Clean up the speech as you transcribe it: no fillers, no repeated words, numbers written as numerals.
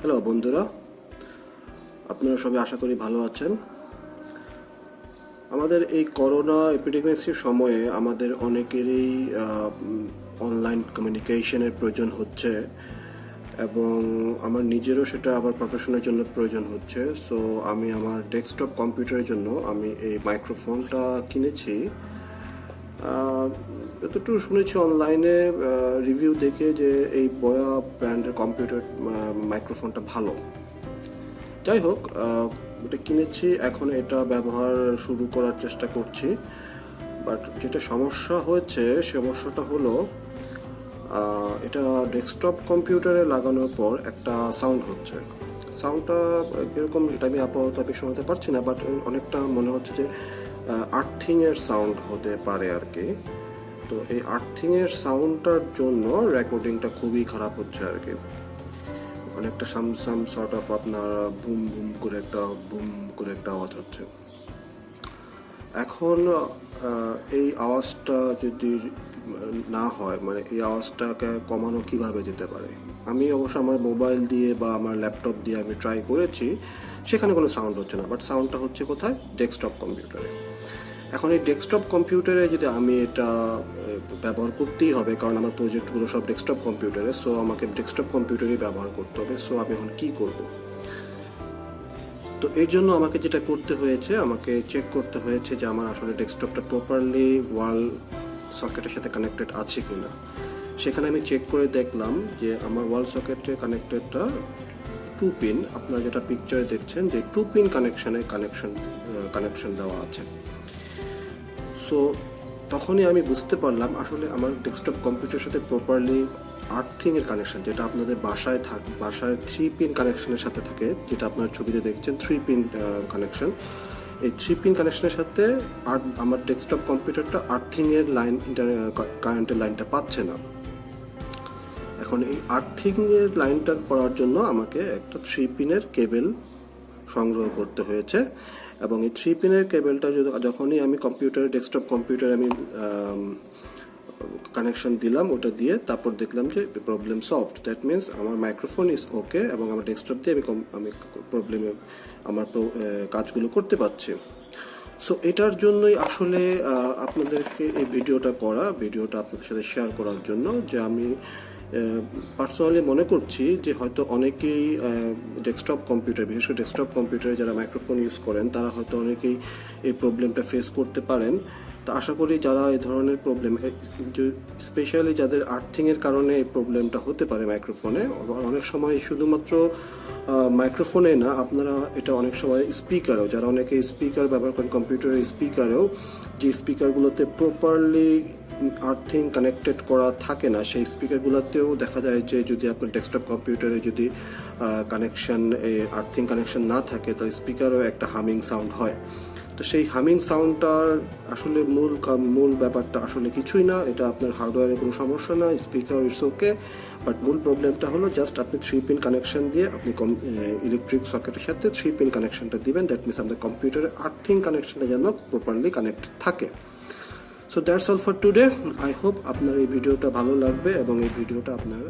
Hello বন্ধুরা, আপনারা সবাই আশা করি ভালো আছেন। আমাদের এই করোনা এপিডেমিক্সের সময়ে আমাদের অনেকেরই অনলাইন কমিউনিকেশনের প্রয়োজন হচ্ছে এবং আমার নিজেরও সেটা আবার প্রফেশনের জন্য প্রয়োজন হচ্ছে। সো আমি আমার ডেস্কটপ কম্পিউটারের জন্য আমি এই মাইক্রোফোনটা কিনেছি। যতটুকু শুনেছি অনলাইনে রিভিউ দেখে যে এই বয়া ব্র্যান্ডের কম্পিউটার মাইক্রোফোনটা ভালো। যাই হোক, এটা কিনেছি, এখন এটা ব্যবহার শুরু করার চেষ্টা করছি। বাট যেটা সমস্যা হয়েছে, সমস্যাটা হলো এটা ডেস্কটপ কম্পিউটারে লাগানোর পর একটা সাউন্ড হচ্ছে। সাউন্ডটা কীরকম এটা আমি আপাতত শোনাতে পারছি না, বাট অনেকটা মনে হচ্ছে যে আর্থিংয়ের সাউন্ড হতে পারে আর কি। তো এই আর্থিংয়ের সাউন্ডটার জন্য রেকর্ডিংটা খুবই খারাপ হচ্ছে আর কি। অনেকটা সাম সর্ট অফ আপনার বুম বুম করে একটা আওয়াজ হচ্ছে। এখন এই আওয়াজটা যদি না হয়, মানে এই আওয়াজটাকে কমানো কিভাবে যেতে পারে? আমি অবশ্য আমার মোবাইল দিয়ে বা আমার ল্যাপটপ দিয়ে আমি ট্রাই করেছি, সেখানে কোনো সাউন্ড হচ্ছে না। বাট সাউন্ডটা হচ্ছে কোথায়? ডেস্কটপ কম্পিউটারে। এখন এই ডেস্কটপ কম্পিউটারে যদি আমি এটা ব্যবহার করতেই হবে, কারণ আমার প্রজেক্টগুলো সব ডেস্কটপ কম্পিউটারে, সো আমাকে ডেস্কটপ কম্পিউটারই ব্যবহার করতে হবে। সো আমি এখন কী করব? তো এর জন্য আমাকে যেটা করতে হয়েছে, আমাকে চেক করতে হয়েছে যে আমার আসলে ডেস্কটপটা প্রপারলি ওয়াল সকেটের সাথে কানেক্টেড আছে কিনা। সেখানে আমি চেক করে দেখলাম যে আমার ওয়াল সকেটে কানেক্টেডটা 2 পিন, আপনারা যেটা পিকচারে দেখছেন যে 2 পিন কানেকশন দেওয়া আছে। সো তখনই আমি বুঝতে পারলাম আসলে আমার ডেস্কটপ কম্পিউটারের সাথে প্রপারলি আর্থিংয়ের কানেকশন, যেটা আপনাদের বাসায় 3 পিন কানেকশনের সাথে থাকে, যেটা আপনার ছবিতে দেখছেন 3 পিন কানেকশন। এই 3 পিন কানেকশনের সাথে আমার ডেস্কটপ কম্পিউটারটা আর্থিংয়ের কারেন্টের লাইনটা পাচ্ছে না। এখন এই আর্থিংয়ের লাইনটা করার জন্য আমাকে একটা 3 পিনের কেবেল সংগ্রহ করতে হয়েছে। এবং এই 3 পিনের কেবেলটা যখনই আমি ডেস্কটপ কম্পিউটারে আমি কানেকশন দিলাম, ওটা দিয়ে তারপর দেখলাম যে প্রবলেম সলভড। দ্যাট মিনস আমার মাইক্রোফোন ইজ ওকে এবং আমার ডেস্কটপ দিয়ে আমি আমার কাজগুলো করতে পারছি। সো এটার জন্যই আসলে আপনাদেরকে এই ভিডিওটা আপনাদের সাথে শেয়ার করার জন্য, যে আমি পার্সোনালি মনে করছি যে হয়তো অনেকেই ডেস্কটপ কম্পিউটার, বিশেষ করে ডেস্কটপ কম্পিউটারে যারা মাইক্রোফোন ইউজ করেন, তারা হয়তো অনেকেই এই প্রবলেমটা ফেস করতে পারেন। তো আশা করি যারা এই ধরনের প্রবলেম, স্পেশালি যাদের আর্থিংয়ের কারণে এই প্রবলেমটা হতে পারে মাইক্রোফোনে, অনেক সময় শুধুমাত্র মাইক্রোফোনে না, আপনারা এটা অনেক সময় স্পিকারেও, যারা অনেকে স্পিকার ব্যবহার করেন কম্পিউটারের স্পিকারেও, যে স্পিকারগুলোতে প্রপারলি আর্থিং কানেক্টেড করা থাকে না, সেই স্পিকারগুলোতেও দেখা যায় যে যদি আপনার ডেস্কটপ কম্পিউটারে যদি আর্থিং কানেকশন না থাকে, তাহলে স্পিকারও একটা হামিং সাউন্ড হয়। তো সেই হামিং সাউন্ডটার আসলে মূল ব্যাপারটা আসলে কিছুই না, এটা আপনার হার্ডওয়্যারের কোনো সমস্যা না, স্পিকার ইটস ওকে। বাট মূল প্রবলেমটা হলো জাস্ট আপনি 3 পিন কানেকশন দিয়ে আপনি ইলেকট্রিক সকেটের সাথে 3 পিন কানেকশনটা দিবেন। দ্যাট মিনস আপনার কম্পিউটারের আর্থিং কানেকশনটা যেন প্রপারলি কানেক্টেড থাকে। So that's all for today. I hope আপনার এই ভিডিওটা ভালো লাগবে এবং এই ভিডিওটা আপনার